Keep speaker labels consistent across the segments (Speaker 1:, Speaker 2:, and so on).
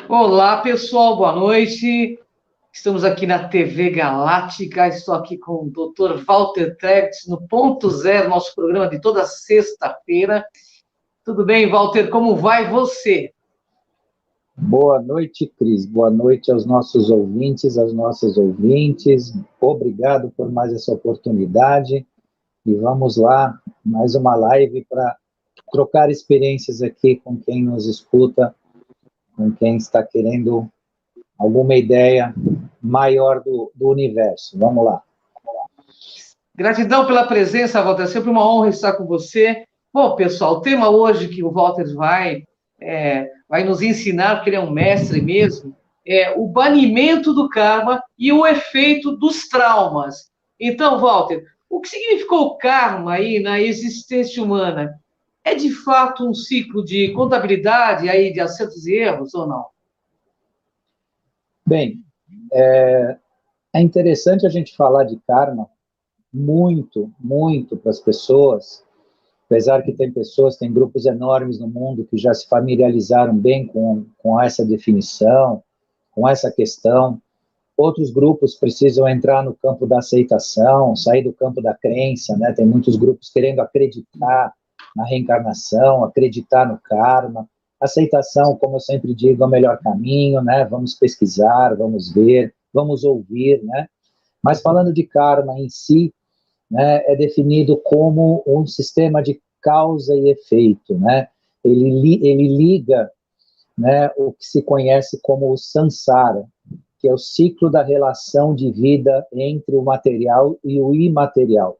Speaker 1: Olá, pessoal, boa noite. Estamos aqui na TV Galáctica. Estou aqui com o Dr. Walter Treves no Ponto Zero, nosso programa de toda sexta-feira. Tudo bem, Walter? Como vai você?
Speaker 2: Boa noite, Cris. Boa noite aos nossos ouvintes, às nossas ouvintes. Obrigado por mais essa oportunidade. E vamos lá, mais uma live para trocar experiências aqui com quem nos escuta, com quem está querendo alguma ideia maior do universo. Vamos lá.
Speaker 1: Gratidão pela presença, Walter. É sempre uma honra estar com você. Bom, pessoal, o tema hoje que o Walter vai nos ensinar, porque ele é um mestre mesmo, é o banimento do karma e o efeito dos traumas. Então, Walter, o que significou o karma aí na existência humana? É de fato um ciclo de contabilidade aí de acertos e erros ou não?
Speaker 2: Bem, é interessante a gente falar de karma muito para as pessoas, apesar que tem grupos enormes no mundo que já se familiarizaram bem com essa definição, com essa questão. Outros grupos precisam entrar no campo da aceitação, sair do campo da crença, né? Tem muitos grupos querendo acreditar na reencarnação, acreditar no karma. Aceitação, como eu sempre digo, é o melhor caminho, né? Vamos pesquisar, vamos ver, vamos ouvir, né? Mas falando de karma em si, né, é definido como um sistema de causa e efeito, né? Ele liga, né, o que se conhece como o samsara, que é o ciclo da relação de vida entre o material e o imaterial,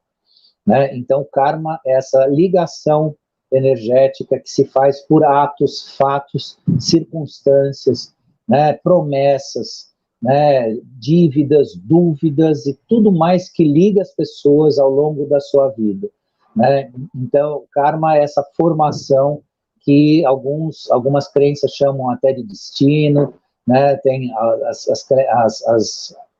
Speaker 2: né? Então, karma é essa ligação energética que se faz por atos, fatos, circunstâncias, né, promessas, né, dívidas, dúvidas e tudo mais que liga as pessoas ao longo da sua vida, né? Então, karma é essa formação que algumas crenças chamam até de destino, né? Tem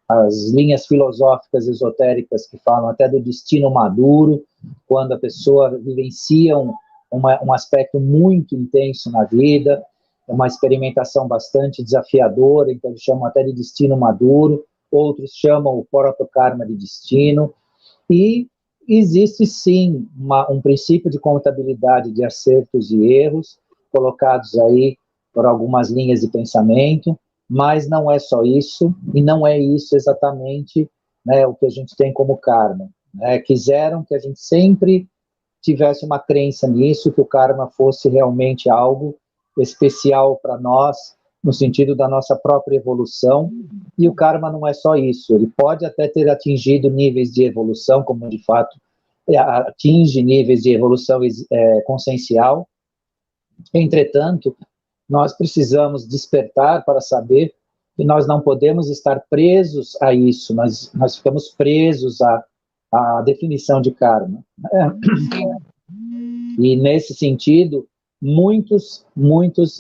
Speaker 2: as linhas filosóficas esotéricas que falam até do destino maduro, quando a pessoa vivencia um aspecto muito intenso na vida, uma experimentação bastante desafiadora, então eles chamam até de destino maduro, outros chamam o proto-karma de destino, e existe sim um princípio de contabilidade de acertos e erros, colocados aí por algumas linhas de pensamento, mas não é só isso, e não é isso exatamente, né, o que a gente tem como karma, né? Quiseram que a gente sempre tivesse uma crença nisso, que o karma fosse realmente algo especial para nós, no sentido da nossa própria evolução, e o karma não é só isso, ele pode até ter atingido níveis de evolução, como de fato atinge níveis de evolução consciencial. Entretanto, nós precisamos despertar para saber que nós não podemos estar presos a isso, nós ficamos presos à definição de karma. E, nesse sentido, muitos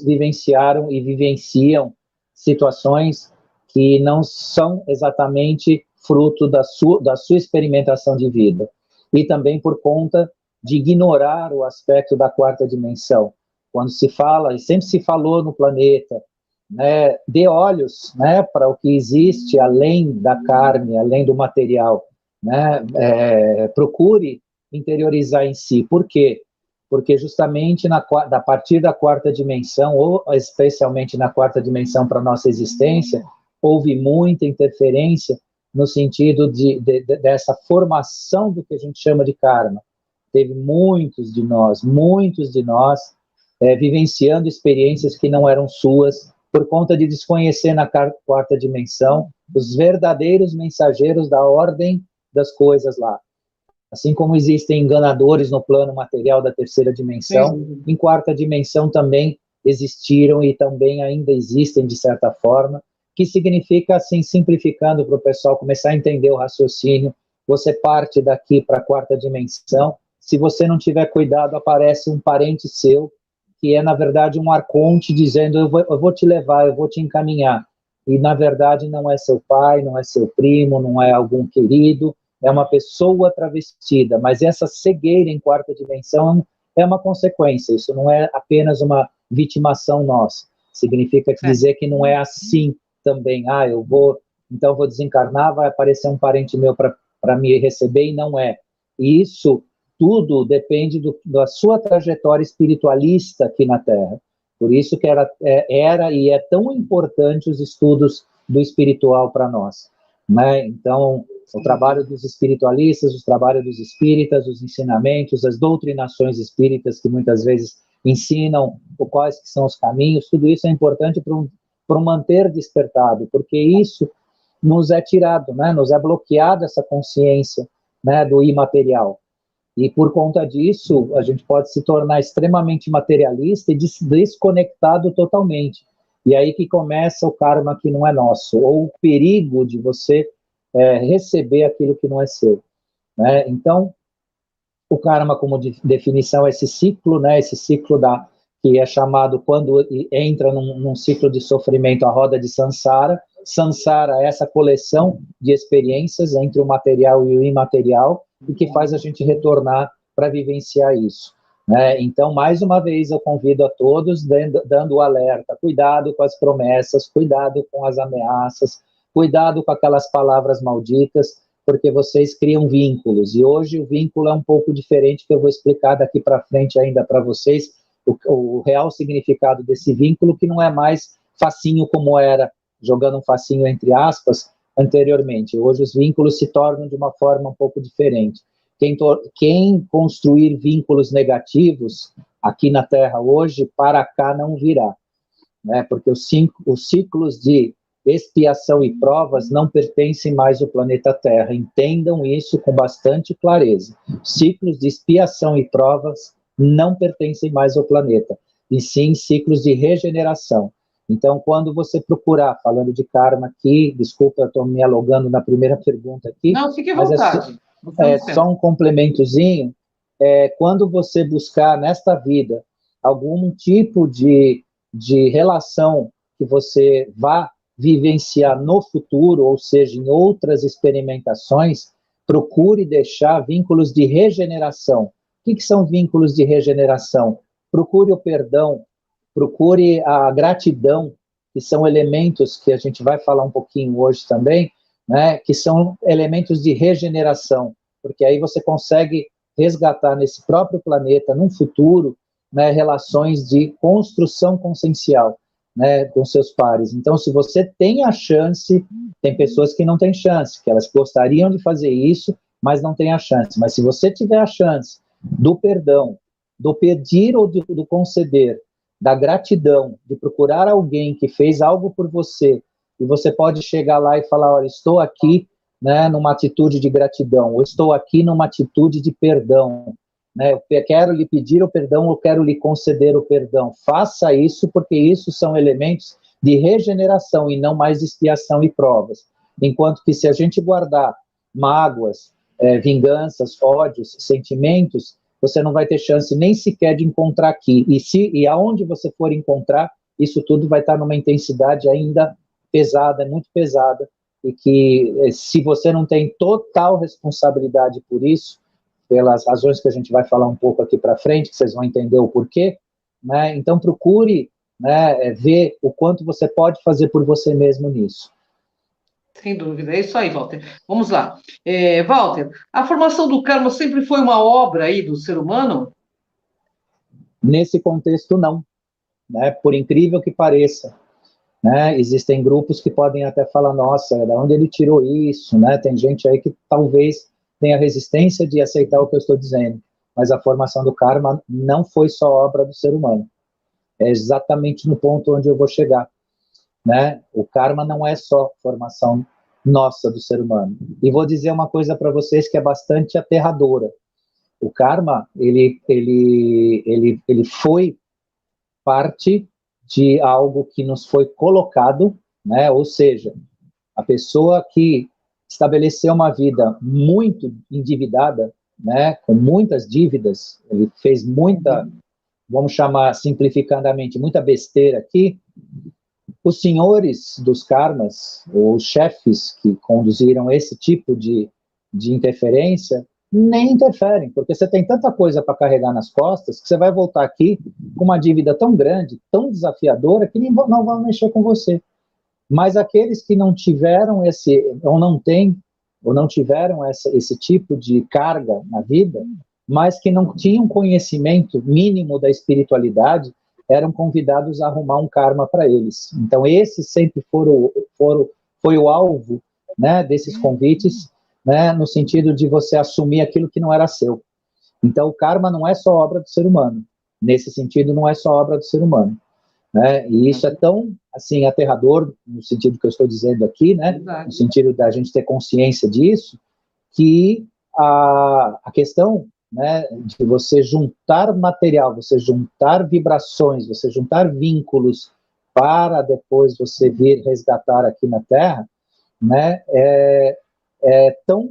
Speaker 2: vivenciaram e vivenciam situações que não são exatamente fruto da sua experimentação de vida. E também por conta de ignorar o aspecto da quarta dimensão. Quando se fala, e sempre se falou no planeta, né, dê olhos, né, para o que existe além da carne, além do material, né, procure interiorizar em si. Por quê? Porque justamente a partir da quarta dimensão, ou especialmente na quarta dimensão para a nossa existência, houve muita interferência no sentido dessa formação do que a gente chama de karma. Teve muitos de nós vivenciando experiências que não eram suas, por conta de desconhecer na quarta dimensão os verdadeiros mensageiros da ordem das coisas lá. Assim como existem enganadores no plano material da terceira dimensão, sim, em quarta dimensão também existiram e também ainda existem, de certa forma, que significa, assim, simplificando para o pessoal começar a entender o raciocínio, você parte daqui para a quarta dimensão, se você não tiver cuidado, aparece um parente seu, que é, na verdade, um arconte dizendo, eu vou te levar, eu vou te encaminhar. E, na verdade, não é seu pai, não é seu primo, não é algum querido, é uma pessoa travestida, mas essa cegueira em quarta dimensão é uma consequência, isso não é apenas uma vitimação nossa. Significa dizer que não é assim também. Então vou desencarnar, vai aparecer um parente meu para me receber, e não é. E isso tudo depende da sua trajetória espiritualista aqui na Terra. Por isso que era e é tão importante os estudos do espiritual para nós, né? Então, o trabalho dos espiritualistas, o trabalho dos espíritas, os ensinamentos, as doutrinações espíritas que muitas vezes ensinam quais que são os caminhos, tudo isso é importante para um manter despertado, porque isso nos é tirado, né? Nos é bloqueado essa consciência, né, do imaterial. E por conta disso, a gente pode se tornar extremamente materialista e desconectado totalmente. E aí que começa o karma que não é nosso, ou o perigo de você receber aquilo que não é seu, né? Então, o karma, como definição, é esse ciclo, né? Esse ciclo que é chamado, quando entra num ciclo de sofrimento, a roda de Sansara. Sansara é essa coleção de experiências entre o material e o imaterial, e que faz a gente retornar para vivenciar isso, né? Então, mais uma vez, eu convido a todos, dando o alerta: cuidado com as promessas, cuidado com as ameaças, cuidado com aquelas palavras malditas, porque vocês criam vínculos, e hoje o vínculo é um pouco diferente, que eu vou explicar daqui para frente ainda para vocês, o real significado desse vínculo, que não é mais facinho como era, jogando um facinho entre aspas, anteriormente. Hoje os vínculos se tornam de uma forma um pouco diferente. Quem construir vínculos negativos aqui na Terra hoje, para cá não virá, né? Porque os ciclos de expiação e provas não pertencem mais ao planeta Terra. Entendam isso com bastante clareza. Ciclos de expiação e provas não pertencem mais ao planeta, e sim ciclos de regeneração. Então, quando você procurar, falando de karma aqui, desculpa, eu estou me alongando na primeira pergunta aqui.
Speaker 1: Não, fique à vontade.
Speaker 2: É só um complementozinho. Quando você buscar nesta vida algum tipo de relação que você vá vivenciar no futuro, ou seja, em outras experimentações, procure deixar vínculos de regeneração. O que são vínculos de regeneração? Procure o perdão, procure a gratidão, que são elementos que a gente vai falar um pouquinho hoje também, né, que são elementos de regeneração, porque aí você consegue resgatar nesse próprio planeta, num futuro, né, relações de construção consciencial, né, com seus pares. Então, se você tem a chance, tem pessoas que não têm chance, que elas gostariam de fazer isso, mas não têm a chance. Mas se você tiver a chance do perdão, do pedir ou do conceder, da gratidão, de procurar alguém que fez algo por você, e você pode chegar lá e falar: olha, estou aqui, né, numa atitude de gratidão, ou estou aqui numa atitude de perdão, né, eu quero lhe pedir o perdão, eu quero lhe conceder o perdão. Faça isso, porque isso são elementos de regeneração e não mais de expiação e provas. Enquanto que, se a gente guardar mágoas, vinganças, ódios, sentimentos, você não vai ter chance nem sequer de encontrar aqui. E aonde você for encontrar, isso tudo vai estar numa intensidade ainda pesada, muito pesada, e que, se você não tem total responsabilidade por isso, pelas razões que a gente vai falar um pouco aqui para frente, que vocês vão entender o porquê, né? Então procure, né, ver o quanto você pode fazer por você mesmo nisso.
Speaker 1: Sem dúvida, é isso aí, Walter. Vamos lá. Walter, a formação do karma sempre foi uma obra aí do ser humano?
Speaker 2: Nesse contexto, não, né? Por incrível que pareça, né? Existem grupos que podem até falar: nossa, de onde ele tirou isso, né? Tem gente aí que talvez tenha resistência de aceitar o que eu estou dizendo, mas a formação do karma não foi só obra do ser humano. É exatamente no ponto onde eu vou chegar, né? O karma não é só formação nossa do ser humano. E vou dizer uma coisa para vocês que é bastante aterradora. O karma, ele foi parte de algo que nos foi colocado, né? Ou seja, a pessoa que estabeleceu uma vida muito endividada, né, com muitas dívidas, ele fez muita, vamos chamar simplificadamente, muita besteira aqui. Os senhores dos karmas, os chefes que conduziram esse tipo de interferência, nem interferem, porque você tem tanta coisa para carregar nas costas que você vai voltar aqui com uma dívida tão grande, tão desafiadora, que não vão mexer com você. Mas aqueles que não tiveram ou não têm, ou não tiveram esse tipo de carga na vida, mas que não tinham conhecimento mínimo da espiritualidade, eram convidados a arrumar um karma para eles. Então, esses sempre foi o alvo, né, desses convites, né, no sentido de você assumir aquilo que não era seu. Então, o karma não é só obra do ser humano. Nesse sentido, não é só obra do ser humano. Né? E isso é tão, assim, aterrador, no sentido que eu estou dizendo aqui, né? No sentido da gente ter consciência disso, que a questão, né, de você juntar material, você juntar vibrações, você juntar vínculos para depois você vir resgatar aqui na Terra, né, é tão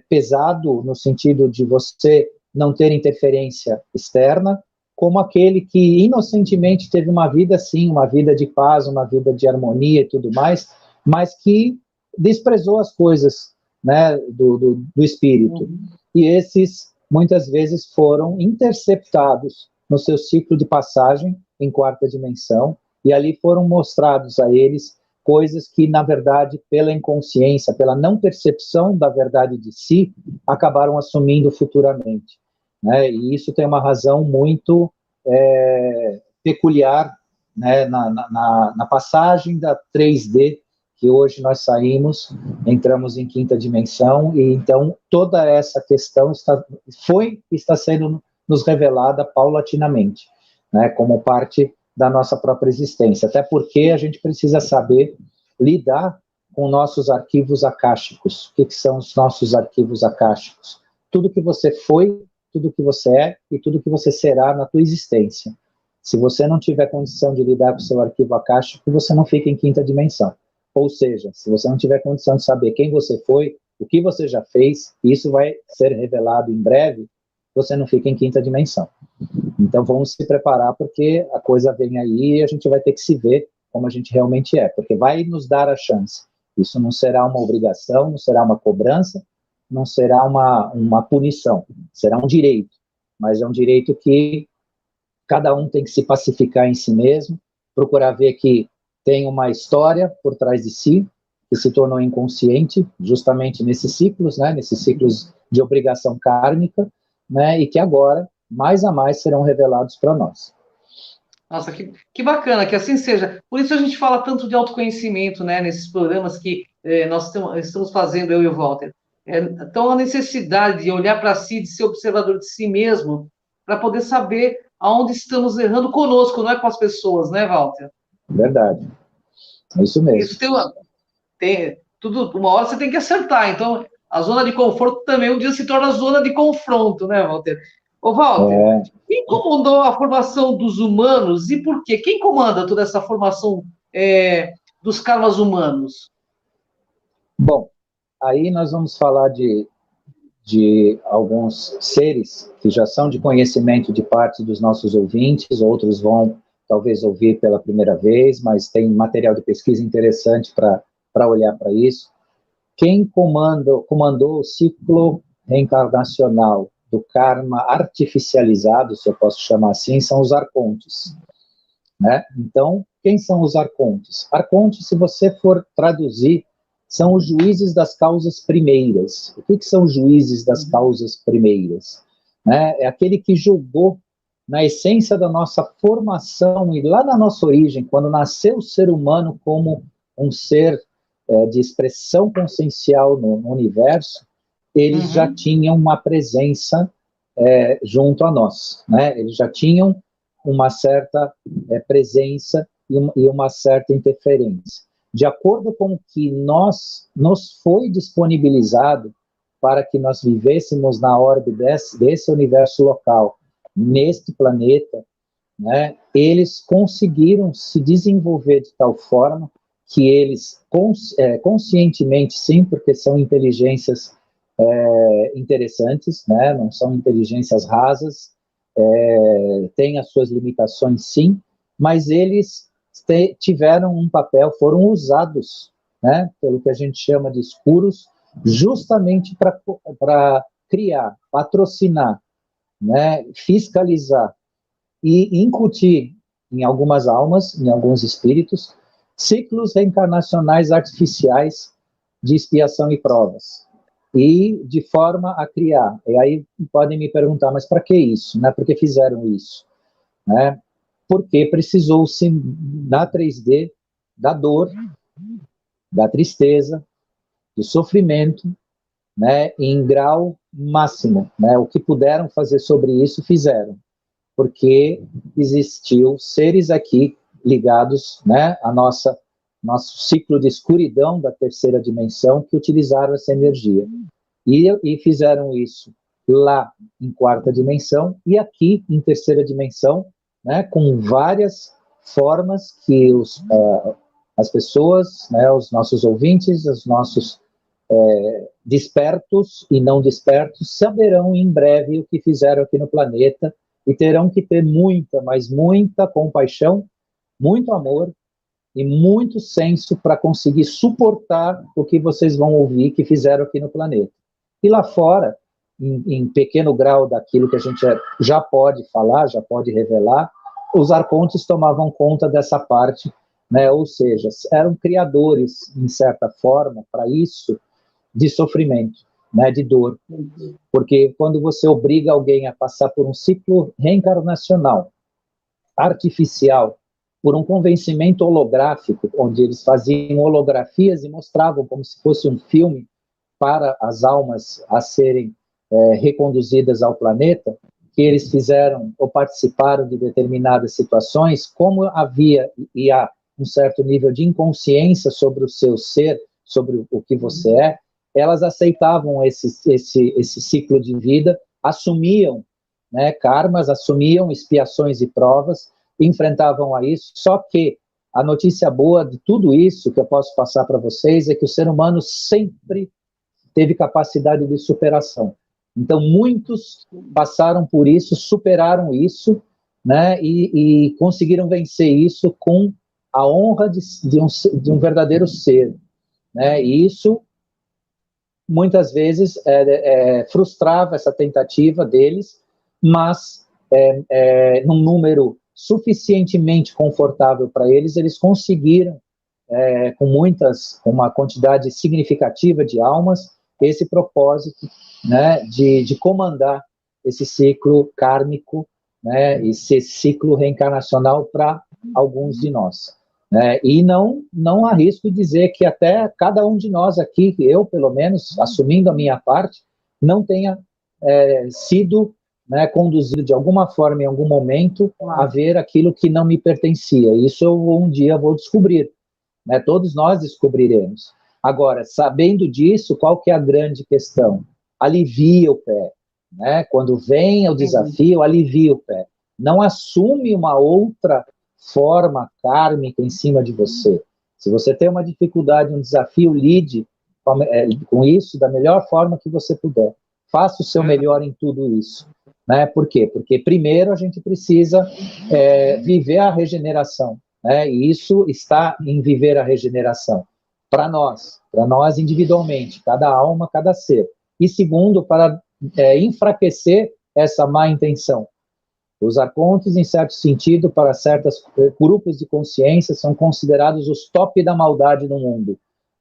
Speaker 2: pesado no sentido de você não ter interferência externa, como aquele que inocentemente teve uma vida, sim, uma vida de paz, uma vida de harmonia e tudo mais, mas que desprezou as coisas, né, do espírito. E esses, muitas vezes, foram interceptados no seu ciclo de passagem em quarta dimensão, e ali foram mostrados a eles coisas que, na verdade, pela inconsciência, pela não percepção da verdade de si, acabaram assumindo futuramente. Né? E isso tem uma razão muito peculiar, né? na passagem da 3D, que hoje nós saímos, entramos em quinta dimensão, e então toda essa questão está sendo nos revelada paulatinamente, né? Como parte da nossa própria existência, até porque a gente precisa saber lidar com nossos arquivos akáshicos. O que são os nossos arquivos akáshicos? Tudo que você foi, tudo que você é e tudo que você será na tua existência. Se você não tiver condição de lidar com o seu arquivo akáshico, você não fica em quinta dimensão. Ou seja, se você não tiver condição de saber quem você foi, o que você já fez, isso vai ser revelado em breve, você não fica em quinta dimensão. Então vamos se preparar, porque a coisa vem aí e a gente vai ter que se ver como a gente realmente é, porque vai nos dar a chance. Isso não será uma obrigação, não será uma cobrança, não será uma punição, será um direito, mas é um direito que cada um tem que se pacificar em si mesmo, procurar ver que tem uma história por trás de si, que se tornou inconsciente, justamente nesses ciclos, né, nesses ciclos de obrigação kármica, né, e que agora, mais a mais, serão revelados para nós.
Speaker 1: Nossa, que bacana, que assim seja. Por isso a gente fala tanto de autoconhecimento, né, nesses programas que nós estamos fazendo, eu e o Walter. Então, a necessidade de olhar para si, de ser observador de si mesmo, para poder saber aonde estamos errando conosco, não é com as pessoas, né, Walter?
Speaker 2: Verdade. É isso mesmo.
Speaker 1: Isso uma hora você tem que acertar. Então, a zona de conforto também um dia se torna zona de confronto, né, Walter? Ô, Walter, quem comandou a formação dos humanos e por quê? Quem comanda toda essa formação dos karmas humanos?
Speaker 2: Bom, aí nós vamos falar de alguns seres que já são de conhecimento de parte dos nossos ouvintes, outros vão talvez ouvir pela primeira vez, mas tem material de pesquisa interessante para olhar para isso. Quem comandou o ciclo reencarnacional do karma artificializado, se eu posso chamar assim, são os arcontes. Né? Então, quem são os arcontes? Arcontes, se você for traduzir, são os juízes das causas primeiras. O que são os juízes das causas primeiras? Né? É aquele que julgou na essência da nossa formação e lá na nossa origem, quando nasceu o ser humano como um ser de expressão consciencial no universo, eles já tinham uma presença junto a nós, né? Eles já tinham uma certa presença e uma certa interferência. De acordo com o que nos foi disponibilizado para que nós vivêssemos na órbita desse universo local, neste planeta, né, eles conseguiram se desenvolver de tal forma que eles, conscientemente sim, porque são inteligências interessantes, né, não são inteligências rasas, têm as suas limitações sim, mas eles tiveram um papel, foram usados, né, pelo que a gente chama de escuros, justamente para criar, patrocinar, né, fiscalizar e incutir em algumas almas, em alguns espíritos, ciclos reencarnacionais artificiais de expiação e provas, e de forma a criar. E aí podem me perguntar, mas para que isso? Né? Por que fizeram isso? Né? Porque precisou-se, na 3D, da dor, da tristeza, do sofrimento, né, em grau máximo. Né? O que puderam fazer sobre isso, fizeram. Porque existiu seres aqui ligados, né, a nosso ciclo de escuridão da terceira dimensão que utilizaram essa energia. E fizeram isso lá em quarta dimensão e aqui em terceira dimensão, né, com várias formas que as pessoas, né, os nossos ouvintes, os nossos despertos e não despertos saberão em breve o que fizeram aqui no planeta e terão que ter muita, mas muita compaixão, muito amor e muito senso para conseguir suportar o que vocês vão ouvir que fizeram aqui no planeta. E lá fora, em pequeno grau daquilo que a gente já pode falar, já pode revelar, os arcontes tomavam conta dessa parte, né? Ou seja, eram criadores, em certa forma, para isso, de sofrimento, né? De dor. Porque quando você obriga alguém a passar por um ciclo reencarnacional, artificial, por um convencimento holográfico, onde eles faziam holografias e mostravam como se fosse um filme para as almas a serem reconduzidas ao planeta, que eles fizeram ou participaram de determinadas situações, como havia e há um certo nível de inconsciência sobre o seu ser, sobre o que você é, elas aceitavam esse ciclo de vida, assumiam, né, karmas, assumiam expiações e provas, enfrentavam a isso, só que a notícia boa de tudo isso que eu posso passar para vocês é que o ser humano sempre teve capacidade de superação. Então, muitos passaram por isso, superaram isso, né, e conseguiram vencer isso com a honra de um verdadeiro ser. Né, e isso, muitas vezes, frustrava essa tentativa deles, mas, num número suficientemente confortável para eles, eles conseguiram, com uma quantidade significativa de almas, esse propósito, né, de comandar esse ciclo kármico, né, esse ciclo reencarnacional para alguns de nós. Né, e não arrisco dizer que até cada um de nós aqui, eu pelo menos, assumindo a minha parte, não tenha sido, né, conduzido de alguma forma, em algum momento, a ver aquilo que não me pertencia. Isso eu um dia vou descobrir. Né, todos nós descobriremos. Agora, sabendo disso, qual que é a grande questão? Alivia o pé. Né? Quando vem o desafio, alivia o pé. Não assume uma outra forma kármica em cima de você. Se você tem uma dificuldade, um desafio, lide com isso da melhor forma que você puder. Faça o seu melhor em tudo isso. Né? Por quê? Porque primeiro a gente precisa viver a regeneração. Né? E isso está em viver a regeneração. Para nós individualmente, cada alma, cada ser. E segundo, para enfraquecer essa má intenção. Os arcontes, em certo sentido, para certos grupos de consciência, são considerados os top da maldade no mundo.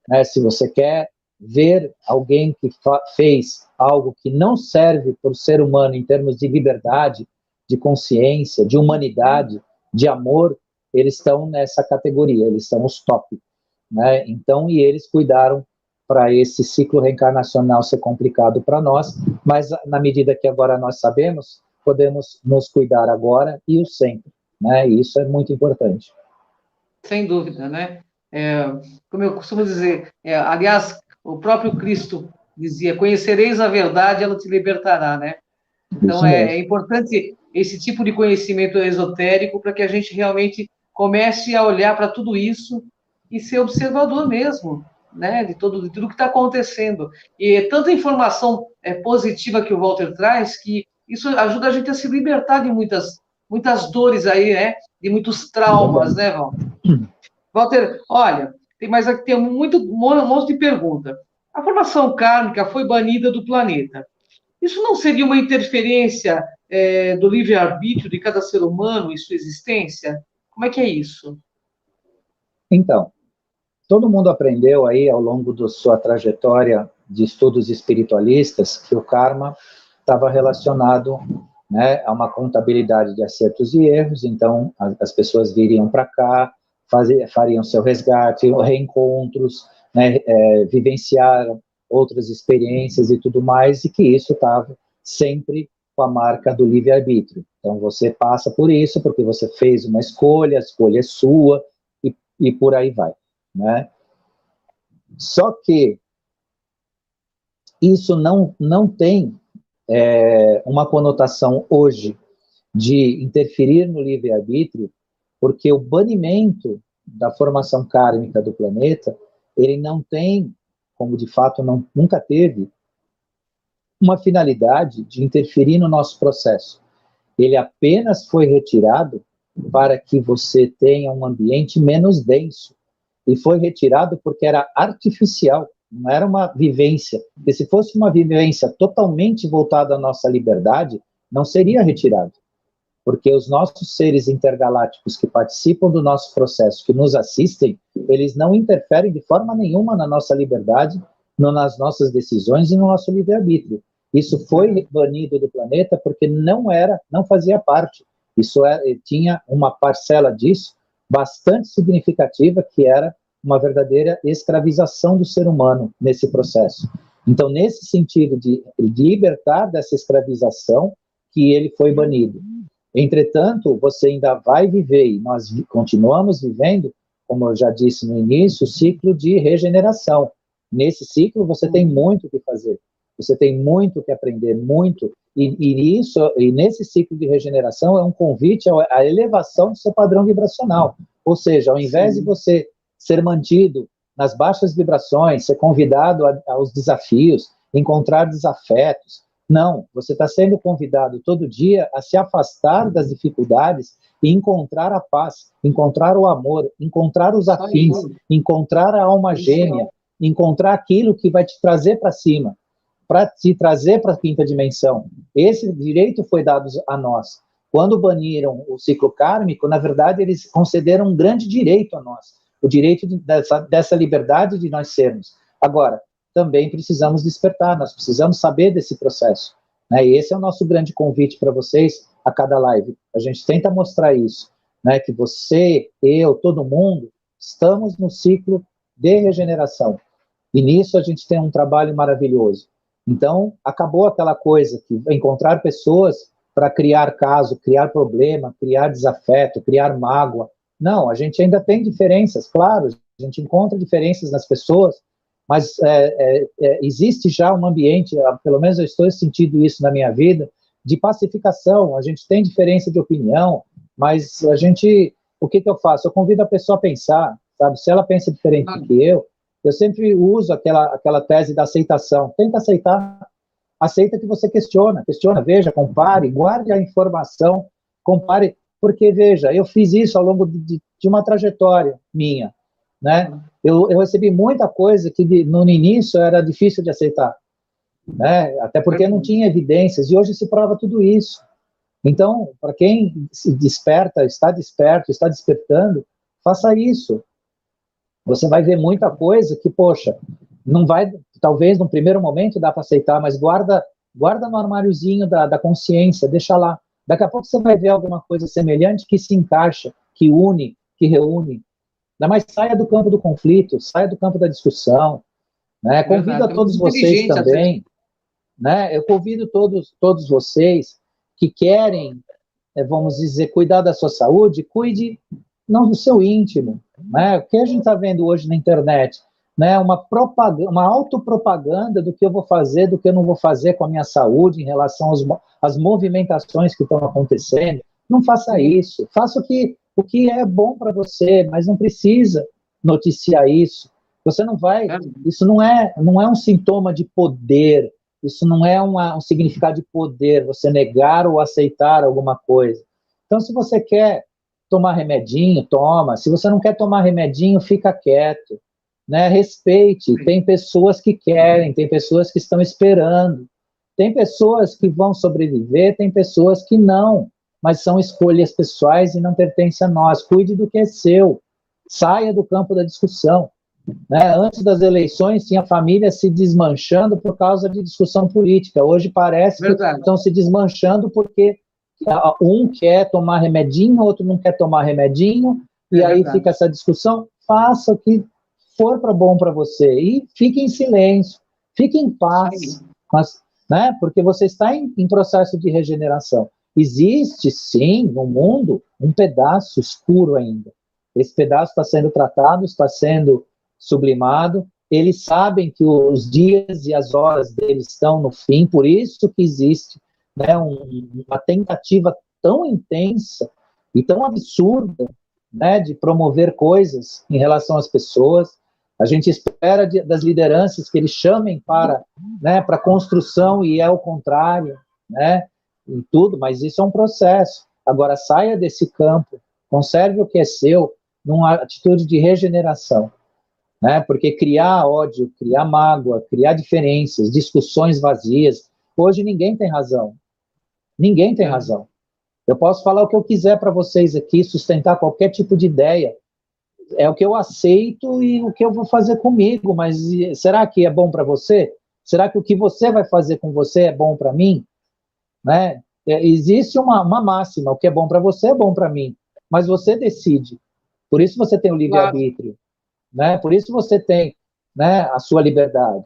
Speaker 2: Né? Se você quer ver alguém que fez algo que não serve para o ser humano em termos de liberdade, de consciência, de humanidade, de amor, eles estão nessa categoria, eles são os top. Né? Então, e eles cuidaram para esse ciclo reencarnacional ser complicado para nós, mas na medida que agora nós sabemos, podemos nos cuidar agora e o sempre. Né? E isso é muito importante.
Speaker 1: Sem dúvida, né? Como eu costumo dizer, aliás, o próprio Cristo dizia, conhecereis a verdade, ela te libertará, né? Então, é importante esse tipo de conhecimento esotérico para que a gente realmente comece a olhar para tudo isso e ser observador mesmo, né, de tudo que está acontecendo. E tanta informação positiva que o Walter traz, que isso ajuda a gente a se libertar de muitas dores aí, né, de muitos traumas, né, Walter? Walter, olha, tem um monte de pergunta. A formação kármica foi banida do planeta. Isso não seria uma interferência do livre-arbítrio de cada ser humano e sua existência? Como é que é isso?
Speaker 2: Então, todo mundo aprendeu aí ao longo da sua trajetória de estudos espiritualistas que o karma estava relacionado, né, a uma contabilidade de acertos e erros. Então as pessoas viriam para cá, fariam seu resgate, reencontros, né, vivenciaram outras experiências e tudo mais, e que isso estava sempre com a marca do livre-arbítrio. Então você passa por isso porque você fez uma escolha, a escolha é sua, e por aí vai, né? Só que isso não tem uma conotação hoje de interferir no livre-arbítrio, porque o banimento da formação kármica do planeta, ele não tem, como de fato nunca teve, uma finalidade de interferir no nosso processo. Ele apenas foi retirado para que você tenha um ambiente menos denso. E foi retirado porque era artificial, não era uma vivência. Porque se fosse uma vivência totalmente voltada à nossa liberdade, não seria retirado. Porque os nossos seres intergalácticos que participam do nosso processo, que nos assistem, eles não interferem de forma nenhuma na nossa liberdade, nas nossas decisões e no nosso livre-arbítrio. Isso foi banido do planeta porque não fazia parte. Tinha uma parcela disso bastante significativa, que era uma verdadeira escravização do ser humano nesse processo. Então, nesse sentido de libertar dessa escravização, que ele foi banido. Entretanto, você ainda vai viver, e nós continuamos vivendo, como eu já disse no início, o ciclo de regeneração. Nesse ciclo, você tem muito o que fazer, você tem muito o que aprender, muito, e nesse ciclo de regeneração é um convite à elevação do seu padrão vibracional. Ou seja, ao invés de você ser mantido nas baixas vibrações, ser convidado aos desafios, encontrar desafetos, não, você está sendo convidado todo dia a se afastar das dificuldades e encontrar a paz, encontrar o amor, encontrar os afins, encontrar a alma gêmea, encontrar aquilo que vai te trazer para cima, para te trazer para a quinta dimensão. Esse direito foi dado a nós. Quando baniram o ciclo kármico, na verdade, eles concederam um grande direito a nós, o direito dessa liberdade de nós sermos. Agora, também precisamos despertar, nós precisamos saber desse processo, né? E esse é o nosso grande convite para vocês a cada live. A gente tenta mostrar isso, né? Que você, eu, todo mundo, estamos no ciclo de regeneração. E nisso a gente tem um trabalho maravilhoso. Então, acabou aquela coisa que encontrar pessoas para criar caso, criar problema, criar desafeto, criar mágoa. Não, a gente ainda tem diferenças, claro, a gente encontra diferenças nas pessoas, mas existe já um ambiente, pelo menos eu estou sentindo isso na minha vida, de pacificação. A gente tem diferença de opinião, mas o que eu faço? Eu convido a pessoa a pensar, sabe? Se ela pensa diferente do que eu sempre uso aquela tese da aceitação. Tenta aceitar, aceita que você questiona, veja, compare, guarde a informação, compare, porque, veja, eu fiz isso ao longo de uma trajetória minha, né? Eu recebi muita coisa que no início era difícil de aceitar, né? Até porque não tinha evidências, e hoje se prova tudo isso. Então, para quem se desperta, está desperto, está despertando, faça isso. Você vai ver muita coisa que, poxa, não vai, talvez no primeiro momento dá para aceitar, mas guarda no armáriozinho da consciência, deixa lá. Daqui a pouco você vai ver alguma coisa semelhante que se encaixa, que une, que reúne. Mas saia do campo do conflito, saia do campo da discussão, né? Convido a todos vocês também, né? Eu convido todos vocês que querem, vamos dizer, cuidar da sua saúde, cuide não do seu íntimo, né? O que a gente está vendo hoje na internet, né? Uma autopropaganda do que eu vou fazer, do que eu não vou fazer com a minha saúde em relação às movimentações que estão acontecendo. Não faça isso. Faça o que é bom para você, mas não precisa noticiar isso. Você não vai. Isso não é um sintoma de poder. Isso não é um significado de poder. Você negar ou aceitar alguma coisa. Então, se você quer tomar remedinho, toma. Se você não quer tomar remedinho, fica quieto, né? Respeite. Tem pessoas que querem, tem pessoas que estão esperando, Tem pessoas que vão sobreviver, tem pessoas que não, mas são escolhas pessoais e não pertencem a nós. Cuide do que é seu, saia do campo da discussão. Né? Antes das eleições, tinha família se desmanchando por causa de discussão política. Hoje parece que estão se desmanchando porque um quer tomar remedinho, outro não quer tomar remedinho, e aí fica essa discussão. Faça o que for bom para você e fique em silêncio, fique em paz, mas, né? Porque você está em processo de regeneração. Existe, sim, no mundo, um pedaço escuro ainda. Esse pedaço está sendo tratado, está sendo sublimado. Eles sabem que os dias e as horas deles estão no fim, por isso que existe, né, uma tentativa tão intensa e tão absurda, né, de promover coisas em relação às pessoas. A gente espera das lideranças que eles chamem para, né, para construção, e é o contrário, né, em tudo, mas isso é um processo. Agora, saia desse campo, conserve o que é seu, numa atitude de regeneração, né, porque criar ódio, criar mágoa, criar diferenças, discussões vazias, hoje ninguém tem razão. Ninguém tem razão. Eu posso falar o que eu quiser para vocês aqui, sustentar qualquer tipo de ideia, é o que eu aceito e o que eu vou fazer comigo, mas será que é bom para você? Será que o que você vai fazer com você é bom para mim? Né? Existe uma máxima, o que é bom para você é bom para mim, mas você decide. Por isso você tem o livre-arbítrio, né? Por isso você tem, né, a sua liberdade.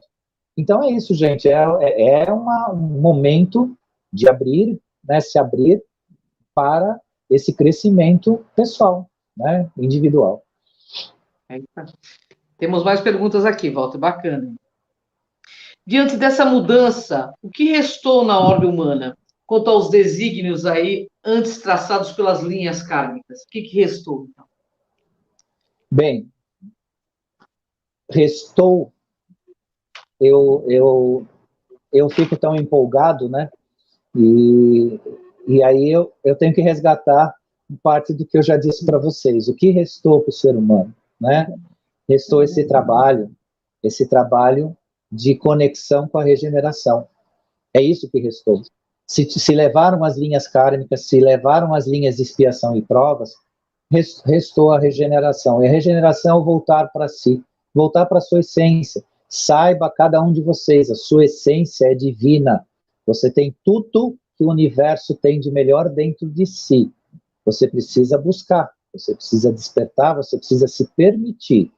Speaker 2: Então é isso, gente, um momento de abrir, né, se abrir para esse crescimento pessoal, né, individual.
Speaker 1: Temos mais perguntas aqui, Walter, bacana. Diante dessa mudança, o que restou na ordem humana quanto aos desígnios aí antes traçados pelas linhas kármicas? O que restou, então?
Speaker 2: Bem, restou, eu fico tão empolgado, né? E aí eu tenho que resgatar parte do que eu já disse para vocês. O que restou para o ser humano, né? Restou esse trabalho de conexão com a regeneração. É isso que restou. Se levaram as linhas kármicas, se levaram as linhas de expiação e provas, restou a regeneração. E a regeneração é voltar para si, voltar para a sua essência. Saiba, cada um de vocês, a sua essência é divina. Você tem tudo que o universo tem de melhor dentro de si. Você precisa buscar, você precisa despertar, você precisa se permitir.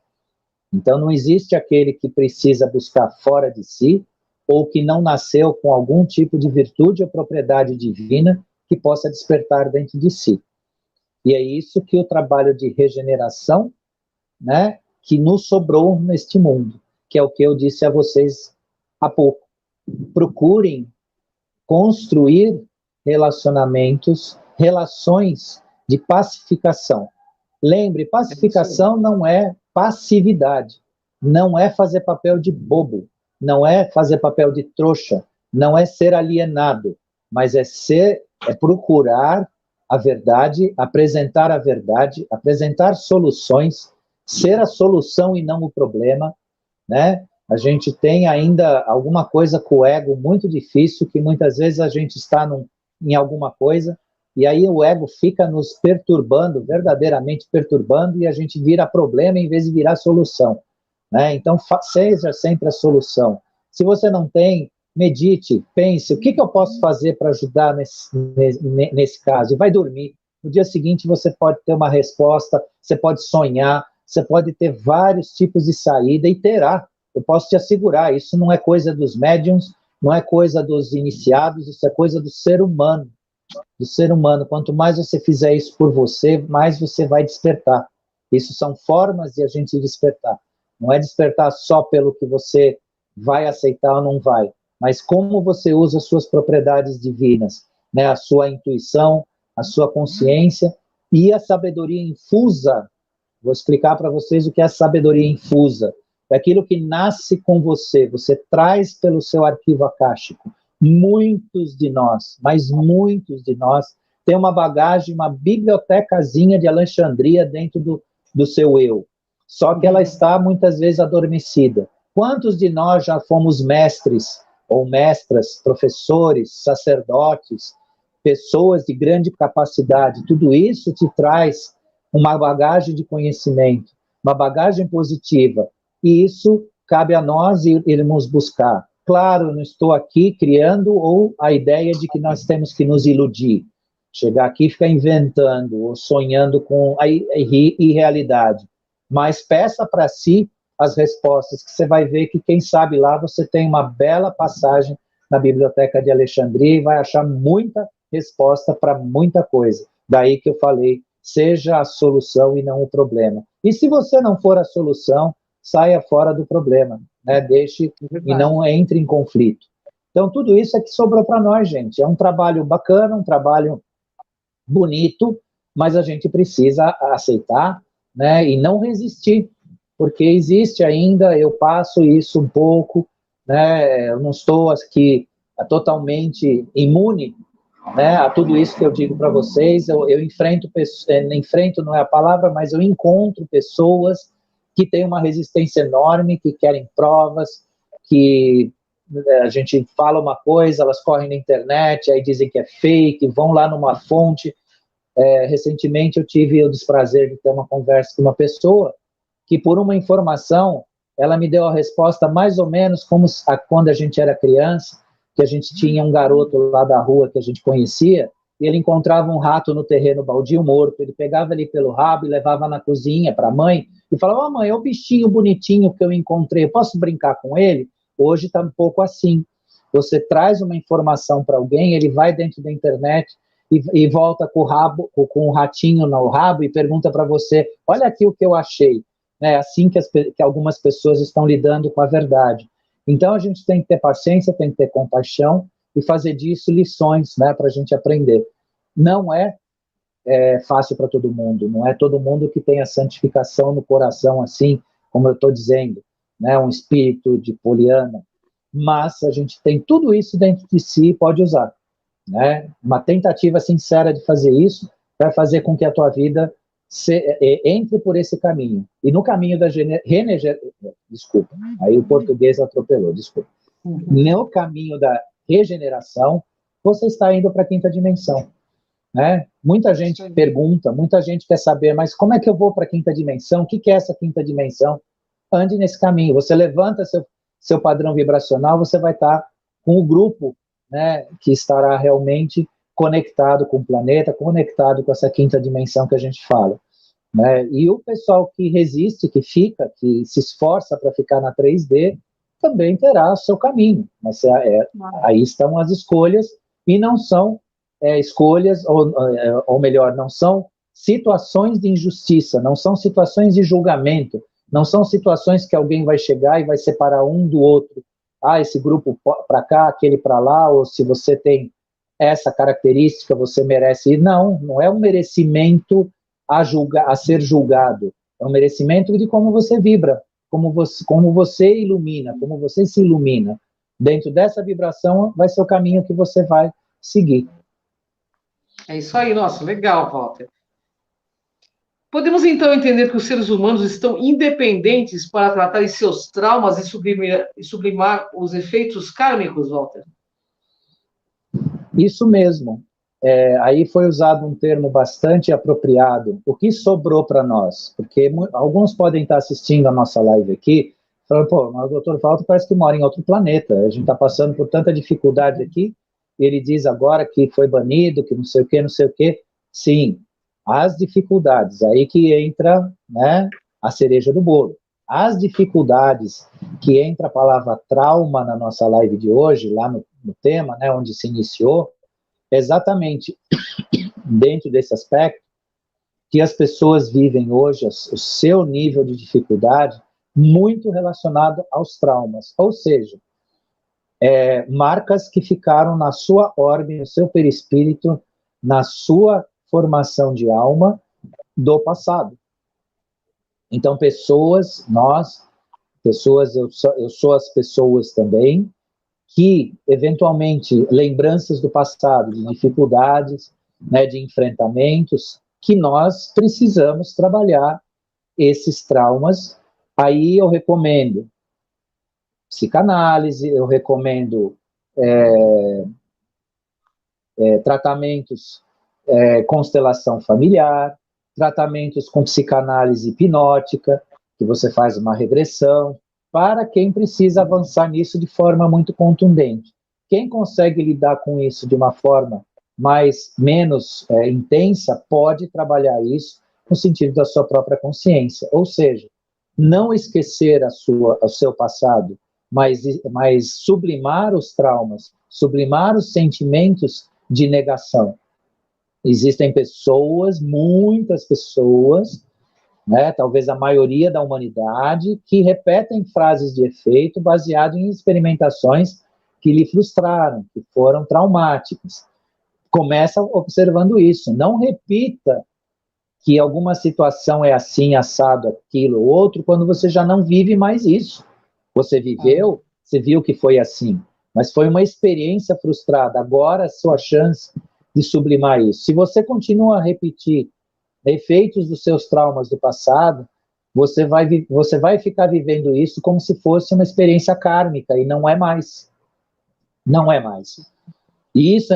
Speaker 2: Então, não existe aquele que precisa buscar fora de si ou que não nasceu com algum tipo de virtude ou propriedade divina que possa despertar dentro de si. E é isso que o trabalho de regeneração, né, que nos sobrou neste mundo, que é o que eu disse a vocês há pouco. Procurem construir relações de pacificação. Lembre, pacificação não é passividade, não é fazer papel de bobo, não é fazer papel de trouxa, não é ser alienado, mas é procurar a verdade, apresentar soluções, ser a solução e não o problema, né? A gente tem ainda alguma coisa com o ego muito difícil, que muitas vezes a gente está em alguma coisa, e aí o ego fica nos perturbando, verdadeiramente perturbando, e a gente vira problema em vez de virar solução, né? Então, seja sempre a solução. Se você não tem, medite, pense, o que eu posso fazer para ajudar nesse caso? E vai dormir. No dia seguinte você pode ter uma resposta, você pode sonhar, você pode ter vários tipos de saída, e terá. Eu posso te assegurar, isso não é coisa dos médiums, não é coisa dos iniciados, isso é coisa do ser humano. Do ser humano. Quanto mais você fizer isso por você, mais você vai despertar. Isso são formas de a gente despertar. Não é despertar só pelo que você vai aceitar ou não vai, mas como você usa as suas propriedades divinas, né? A sua intuição, a sua consciência e a sabedoria infusa. Vou explicar para vocês o que é a sabedoria infusa. É aquilo que nasce com você, você traz pelo seu arquivo akáshico. Muitos de nós, mas muitos de nós, têm uma bagagem, uma bibliotecazinha de Alexandria dentro do seu eu. Só que ela está muitas vezes adormecida. Quantos de nós já fomos mestres ou mestras, professores, sacerdotes, pessoas de grande capacidade, tudo isso te traz uma bagagem de conhecimento, uma bagagem positiva, e isso cabe a nós irmos buscar. Claro, não estou aqui criando ou a ideia de que nós temos que nos iludir, chegar aqui e ficar inventando ou sonhando com a irrealidade, mas peça para si as respostas, que você vai ver que, quem sabe lá, você tem uma bela passagem na Biblioteca de Alexandria e vai achar muita resposta para muita coisa. Daí que eu falei, seja a solução e não o problema. E se você não for a solução, saia fora do problema, né? Deixe e não entre em conflito. Então, tudo isso é que sobrou para nós, gente. É um trabalho bacana, um trabalho bonito, mas a gente precisa aceitar, né? E não resistir, porque existe ainda, eu passo isso um pouco, né? Eu não estou aqui totalmente imune, né, a tudo isso que eu digo para vocês. Eu enfrento não é a palavra, mas eu encontro pessoas que têm uma resistência enorme, que querem provas, que a gente fala uma coisa, elas correm na internet, aí dizem que é fake, vão lá numa fonte. Recentemente eu tive o desprazer de ter uma conversa com uma pessoa que, por uma informação, ela me deu a resposta mais ou menos como quando a gente era criança, que a gente tinha um garoto lá da rua que a gente conhecia, e ele encontrava um rato no terreno baldio morto, ele pegava ele pelo rabo e levava na cozinha para a mãe, e falava, mãe, é o bichinho bonitinho que eu encontrei, eu posso brincar com ele? Hoje está um pouco assim. Você traz uma informação para alguém, ele vai dentro da internet e volta com o ratinho no rabo e pergunta para você, olha aqui o que eu achei. É assim que algumas pessoas estão lidando com a verdade. Então, a gente tem que ter paciência, tem que ter compaixão e fazer disso lições, né, para a gente aprender. Não é fácil para todo mundo, não é todo mundo que tem a santificação no coração, assim, como eu estou dizendo, né, um espírito de Poliana, mas a gente tem tudo isso dentro de si e pode usar. Né? Uma tentativa sincera de fazer isso vai fazer com que a tua vida entre por esse caminho. E no caminho da desculpa, aí o português atropelou, desculpa. No caminho da regeneração, você está indo para a quinta dimensão. Né? Muita gente pergunta, muita gente quer saber, mas como é que eu vou para a quinta dimensão? O que é essa quinta dimensão? Ande nesse caminho. Você levanta seu padrão vibracional, você vai estar com o grupo, né, que estará realmente conectado com o planeta, conectado com essa quinta dimensão que a gente fala. Né? E o pessoal que resiste, que fica, que se esforça para ficar na 3D, também terá o seu caminho. Mas aí estão as escolhas, e não são escolhas, ou melhor, não são situações de injustiça, não são situações de julgamento, não são situações que alguém vai chegar e vai separar um do outro. Esse grupo para cá, aquele para lá, ou se você tem essa característica, você merece ir. Não é um merecimento a ser julgado. É um merecimento de como você vibra, como você ilumina, como você se ilumina. Dentro dessa vibração vai ser o caminho que você vai seguir.
Speaker 1: É isso aí, nossa, legal, Walter. Podemos então entender que os seres humanos estão independentes para tratar seus traumas e sublimar os efeitos kármicos, Walter?
Speaker 2: Isso mesmo. Aí foi usado um termo bastante apropriado. O que sobrou para nós? Porque alguns podem estar assistindo a nossa live aqui, falando, pô, mas o Dr. Walter parece que mora em outro planeta. A gente está passando por tanta dificuldade aqui, e ele diz agora que foi banido, que não sei o quê, não sei o quê. Sim, as dificuldades, aí que entra, né, a cereja do bolo. As dificuldades que entra a palavra trauma na nossa live de hoje, lá no tema, né, onde se iniciou, exatamente dentro desse aspecto que as pessoas vivem hoje, o seu nível de dificuldade, muito relacionado aos traumas, ou seja, marcas que ficaram na sua órbita, no seu perispírito, na sua formação de alma do passado. Então, eu sou as pessoas também, que, eventualmente, lembranças do passado, de dificuldades, né, de enfrentamentos, que nós precisamos trabalhar esses traumas. Aí eu recomendo psicanálise, eu recomendo tratamentos constelação familiar, tratamentos com psicanálise hipnótica, que você faz uma regressão, para quem precisa avançar nisso de forma muito contundente. Quem consegue lidar com isso de uma forma menos intensa, pode trabalhar isso no sentido da sua própria consciência. Ou seja, não esquecer o seu passado, mas sublimar os traumas, sublimar os sentimentos de negação. Existem pessoas, muitas pessoas, né, talvez a maioria da humanidade, que repetem frases de efeito baseado em experimentações que lhe frustraram, que foram traumáticas. Começa observando isso. Não repita que alguma situação é assim, assado, aquilo, outro, quando você já não vive mais isso. Você viveu, você viu que foi assim, mas foi uma experiência frustrada. Agora é a sua chance de sublimar isso. Se você continua a repetir efeitos dos seus traumas do passado, você vai ficar vivendo isso como se fosse uma experiência kármica, e não é mais. Não é mais. E isso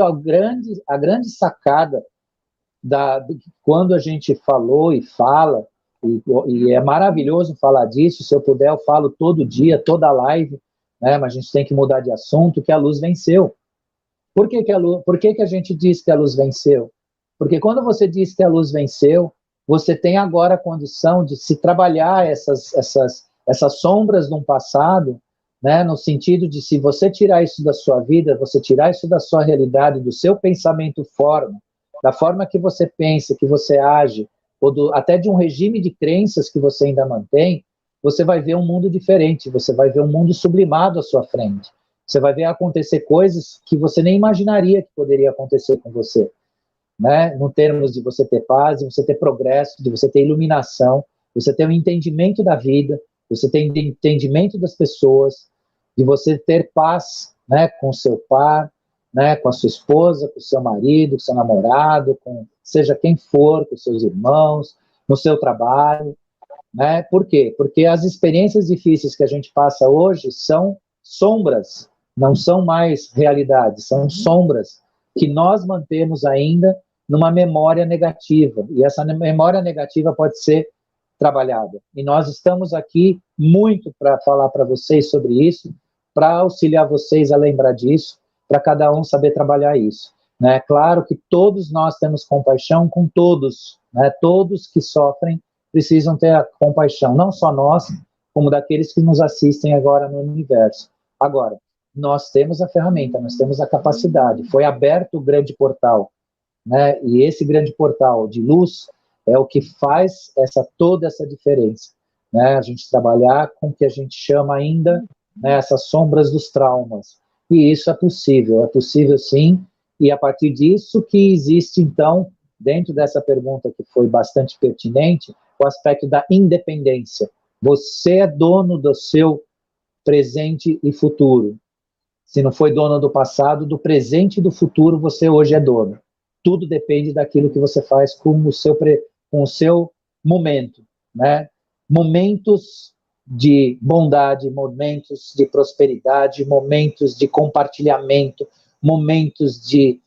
Speaker 2: é a grande sacada quando a gente falou e fala, e é maravilhoso falar disso. Se eu puder, eu falo todo dia, toda live, né, mas a gente tem que mudar de assunto, que a luz venceu. Por que a gente diz que a luz venceu? Porque quando você diz que a luz venceu, você tem agora a condição de se trabalhar essas sombras de um passado, né, no sentido de, se você tirar isso da sua vida, você tirar isso da sua realidade, do seu pensamento forma, da forma que você pensa, que você age, ou até de um regime de crenças que você ainda mantém, você vai ver um mundo diferente, você vai ver um mundo sublimado à sua frente. Você vai ver acontecer coisas que você nem imaginaria que poderia acontecer com você, né? No termos de você ter paz, de você ter progresso, de você ter iluminação, você ter um entendimento da vida, você ter entendimento das pessoas, de você ter paz, né, com o seu par, né, com a sua esposa, com o seu marido, com o seu namorado, com seja quem for, com os seus irmãos, no seu trabalho, né? Por quê? Porque as experiências difíceis que a gente passa hoje são sombras, não são mais realidades, são sombras que nós mantemos ainda numa memória negativa, e essa memória negativa pode ser trabalhada. E nós estamos aqui muito para falar para vocês sobre isso, para auxiliar vocês a lembrar disso, para cada um saber trabalhar isso, né? Claro que todos nós temos compaixão com todos, né? Todos que sofrem precisam ter a compaixão, não só nós, como daqueles que nos assistem agora no universo. Agora, nós temos a ferramenta, nós temos a capacidade, foi aberto o grande portal, né? E esse grande portal de luz é o que faz toda essa diferença, né? A gente trabalhar com o que a gente chama ainda, né, essas sombras dos traumas. E isso é possível sim, e a partir disso que existe, então, dentro dessa pergunta que foi bastante pertinente, o aspecto da independência. Você é dono do seu presente e futuro. Se não foi dono do passado, do presente e do futuro, você hoje é dono. Tudo depende daquilo que você faz com o seu momento, né? Momentos de bondade, momentos de prosperidade, momentos de compartilhamento, momentos de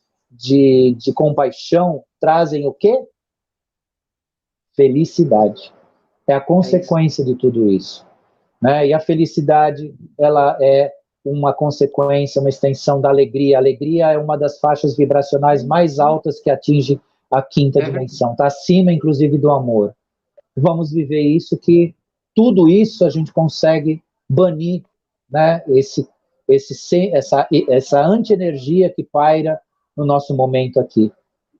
Speaker 2: compaixão, trazem o quê? Felicidade. É a consequência de tudo isso, né? E a felicidade, ela é uma consequência, uma extensão da alegria. A alegria é uma das faixas vibracionais mais altas que atinge a quinta dimensão. Está acima, inclusive, do amor. Vamos viver isso, que tudo isso a gente consegue banir, né? Essa anti-energia que paira no nosso momento aqui.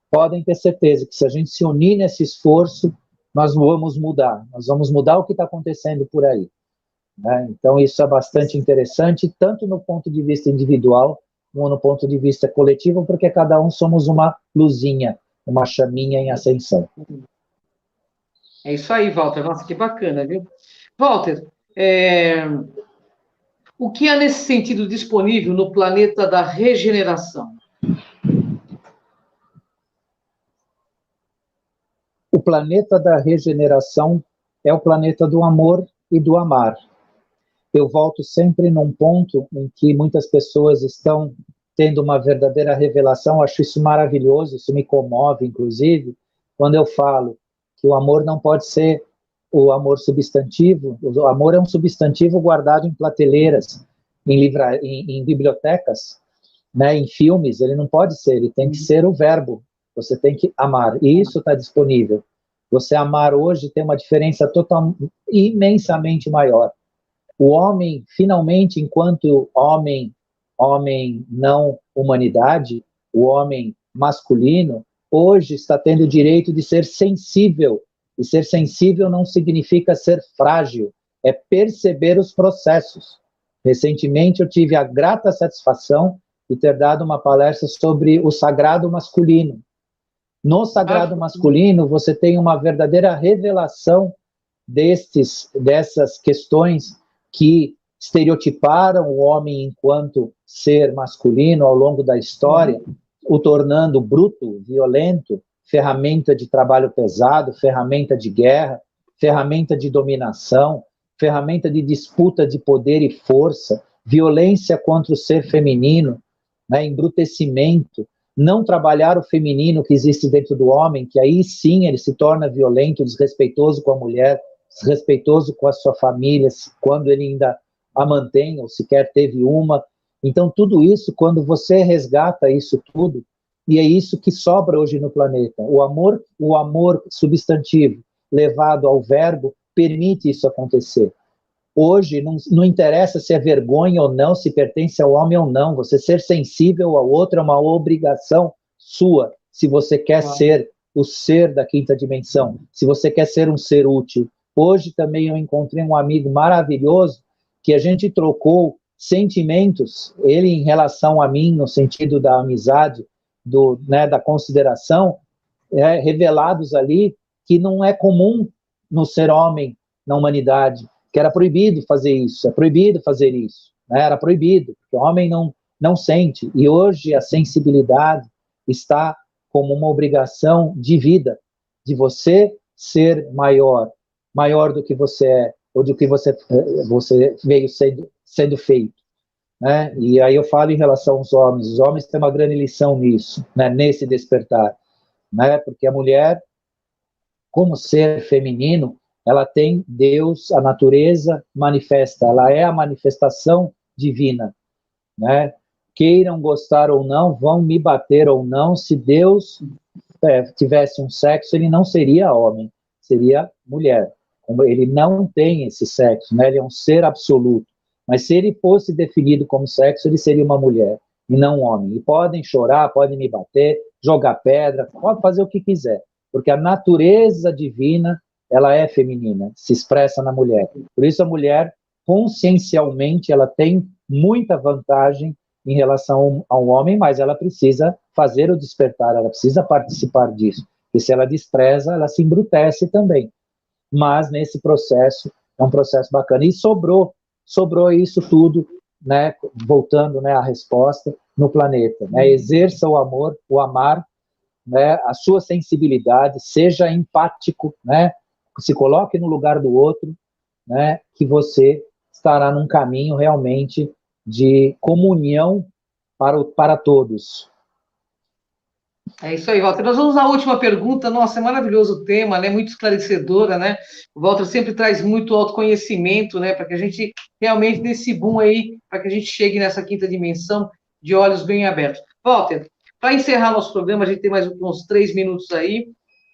Speaker 2: Podem ter certeza que se a gente se unir nesse esforço, nós vamos mudar o que está acontecendo por aí, né? Então isso é bastante interessante, tanto no ponto de vista individual, como no ponto de vista coletivo, porque cada um somos uma luzinha, uma chaminha em ascensão.
Speaker 1: É isso aí, Walter. Nossa, que bacana, viu? Walter, o que há nesse sentido disponível no planeta da regeneração?
Speaker 2: O planeta da regeneração é o planeta do amor e do amar. eu volto sempre num ponto em que muitas pessoas estão tendo uma verdadeira revelação. Acho isso maravilhoso, isso me comove, inclusive, quando eu falo que o amor não pode ser o amor substantivo. O amor é um substantivo guardado em prateleiras, em bibliotecas, né, em filmes. Ele não pode ser, ele tem que ser o verbo. Você tem que amar, e isso está disponível. Você amar hoje tem uma diferença imensamente maior. O homem, finalmente, enquanto homem não humanidade, o homem masculino, hoje está tendo o direito de ser sensível. E ser sensível não significa ser frágil, é perceber os processos. Recentemente eu tive a grata satisfação de ter dado uma palestra sobre o sagrado masculino. No sagrado masculino, você tem uma verdadeira revelação dessas questões que estereotiparam o homem enquanto ser masculino ao longo da história, o tornando bruto, violento, ferramenta de trabalho pesado, ferramenta de guerra, ferramenta de dominação, ferramenta de disputa de poder e força, violência contra o ser feminino, né, embrutecimento, não trabalhar o feminino que existe dentro do homem, que aí sim ele se torna violento, desrespeitoso com a mulher, desrespeitoso com a sua família, quando ele ainda a mantém ou sequer teve uma. Então tudo isso, quando você resgata isso tudo, e é isso que sobra hoje no planeta, o amor substantivo levado ao verbo permite isso acontecer. Hoje não interessa se é vergonha ou não, se pertence ao homem ou não, você ser sensível ao outro é uma obrigação sua, se você quer ser o ser da quinta dimensão, se você quer ser um ser útil. Hoje também eu encontrei um amigo maravilhoso que a gente trocou sentimentos, ele em relação a mim, no sentido da amizade, da consideração, revelados ali, que não é comum no ser homem, na humanidade, que era proibido fazer isso, é proibido fazer isso, né? Era proibido, porque o homem não sente, e hoje a sensibilidade está como uma obrigação de vida, de você ser maior do que você é, ou do que você veio sendo feito, né? E aí eu falo em relação aos homens, os homens têm uma grande lição nisso, né? Nesse despertar, né? Porque a mulher, como ser feminino, ela tem Deus, a natureza manifesta, ela é a manifestação divina, né? Queiram gostar ou não, vão me bater ou não, se Deus tivesse um sexo, ele não seria homem, seria mulher. Como ele não tem esse sexo, né? Ele é um ser absoluto, mas se ele fosse definido como sexo, ele seria uma mulher e não um homem. E podem chorar, podem me bater, jogar pedra, pode fazer o que quiser, porque a natureza divina ela é feminina, se expressa na mulher. Por isso a mulher, consciencialmente, ela tem muita vantagem em relação ao homem, mas ela precisa fazer o despertar, ela precisa participar disso. E se ela despreza, ela se embrutece também. Mas nesse processo, é um processo bacana. E sobrou isso tudo, né, voltando, né, à resposta, no planeta. Né, exerça o amor, o amar, né, a sua sensibilidade, seja empático, né, se coloque no lugar do outro, né, que você estará num caminho realmente de comunhão para todos.
Speaker 1: É isso aí, Walter. Nós vamos à última pergunta. Nossa, é maravilhoso o tema, né? Muito esclarecedora, né? O Walter sempre traz muito autoconhecimento, né? Para que a gente realmente dê esse boom aí, para que a gente chegue nessa quinta dimensão de olhos bem abertos. Walter, para encerrar nosso programa, a gente tem mais uns 3 minutos aí.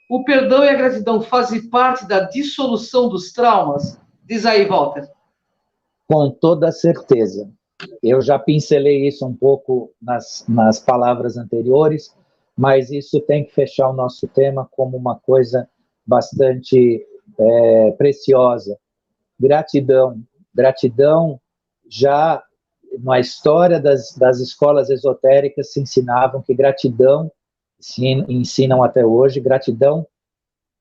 Speaker 1: O perdão e a gratidão fazem parte da dissolução dos traumas? Diz aí, Walter.
Speaker 2: Com toda certeza. Eu já pincelei isso um pouco nas palavras anteriores, mas isso tem que fechar o nosso tema como uma coisa bastante preciosa. Gratidão. Gratidão, já na história das escolas esotéricas se ensinavam que gratidão, ensinam até hoje, gratidão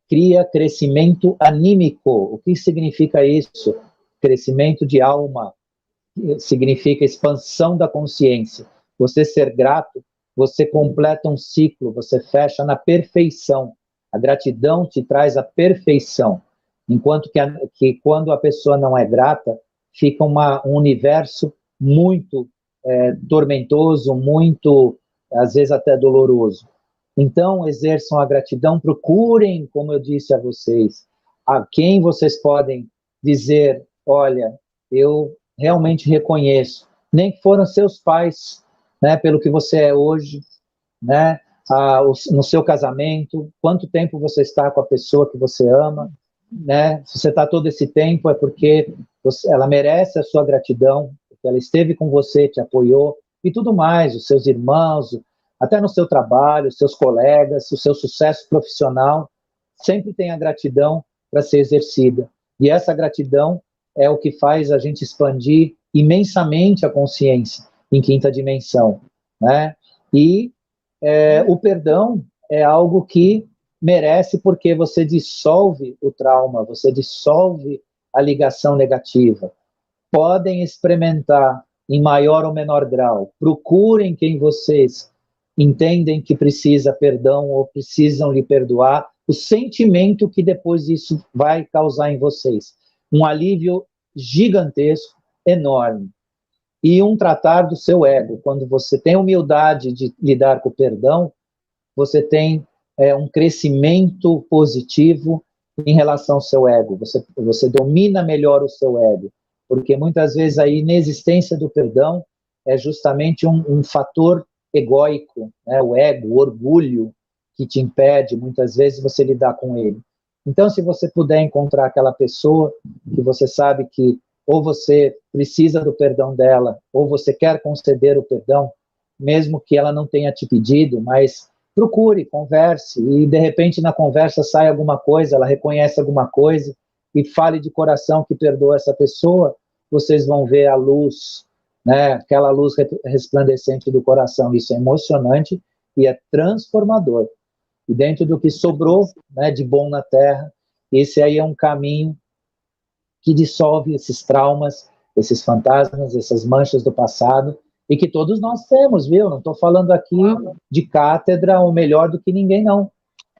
Speaker 2: cria crescimento anímico. O que significa isso? Crescimento de alma, significa expansão da consciência. Você ser grato, você completa um ciclo, você fecha na perfeição. A gratidão te traz a perfeição. Enquanto que quando a pessoa não é grata, fica um universo muito tormentoso, muito, às vezes, até doloroso. Então, exerçam a gratidão, procurem, como eu disse a vocês, a quem vocês podem dizer, olha, eu realmente reconheço, nem que foram seus pais, né, pelo que você é hoje, né, no seu casamento, quanto tempo você está com a pessoa que você ama, né, se você está todo esse tempo é porque ela merece a sua gratidão, porque ela esteve com você, te apoiou, e tudo mais, os seus irmãos, até no seu trabalho, os seus colegas, o seu sucesso profissional, sempre tem a gratidão para ser exercida. E essa gratidão é o que faz a gente expandir imensamente a consciência em quinta dimensão, né? E o perdão é algo que merece porque você dissolve o trauma, você dissolve a ligação negativa. Podem experimentar em maior ou menor grau. Procurem quem vocês entendem que precisa perdão ou precisam lhe perdoar, o sentimento que depois isso vai causar em vocês. Um alívio gigantesco, enorme. E um tratar do seu ego. Quando você tem humildade de lidar com o perdão, você tem um crescimento positivo em relação ao seu ego. Você domina melhor o seu ego. Porque muitas vezes a inexistência do perdão é justamente um fator egóico, né? O ego, o orgulho, que te impede, muitas vezes, você lidar com ele. Então, se você puder encontrar aquela pessoa que você sabe que ou você precisa do perdão dela, ou você quer conceder o perdão, mesmo que ela não tenha te pedido, mas procure, converse, e de repente na conversa sai alguma coisa, ela reconhece alguma coisa, e fale de coração que perdoa essa pessoa, vocês vão ver a luz, né, aquela luz resplandecente do coração. Isso é emocionante e é transformador. E dentro do que sobrou, né, de bom na Terra, esse aí é um caminho que dissolve esses traumas, esses fantasmas, essas manchas do passado, e que todos nós temos, viu? Não estou falando aqui de cátedra ou melhor do que ninguém, não.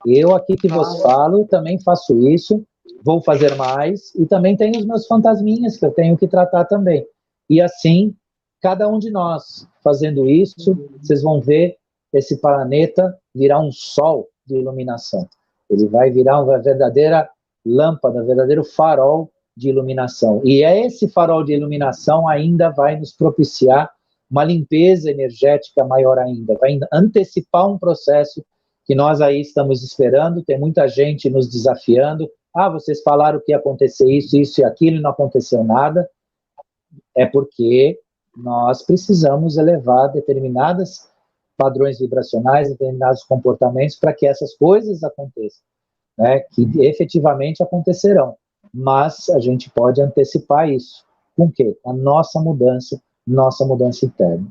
Speaker 2: Eu aqui que vos falo, também faço isso, vou fazer mais, e também tenho os meus fantasminhas que eu tenho que tratar também. E assim, cada um de nós fazendo isso, vocês vão ver esse planeta virar um sol de iluminação. Ele vai virar uma verdadeira lâmpada, um verdadeiro farol de iluminação. E esse farol de iluminação ainda vai nos propiciar uma limpeza energética maior ainda, vai antecipar um processo que nós aí estamos esperando, tem muita gente nos desafiando, vocês falaram que ia acontecer isso, isso e aquilo, e não aconteceu nada, é porque nós precisamos elevar determinados padrões vibracionais, determinados comportamentos para que essas coisas aconteçam, né, que efetivamente acontecerão, mas a gente pode antecipar isso, com o quê? A nossa mudança interna.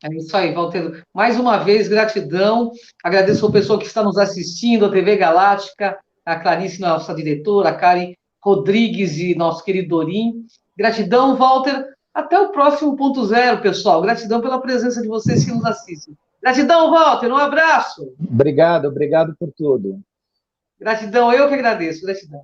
Speaker 1: É isso aí, Walter. Mais uma vez, gratidão. Agradeço ao pessoal que está nos assistindo, a TV Galáctica, a Clarice, nossa diretora, a Karen Rodrigues e nosso querido Dorim. Gratidão, Walter. Até o próximo ponto zero, pessoal. Gratidão pela presença de vocês que nos assistem. Gratidão, Walter. Um abraço.
Speaker 2: Obrigado por tudo.
Speaker 1: Gratidão, eu que agradeço. Gratidão.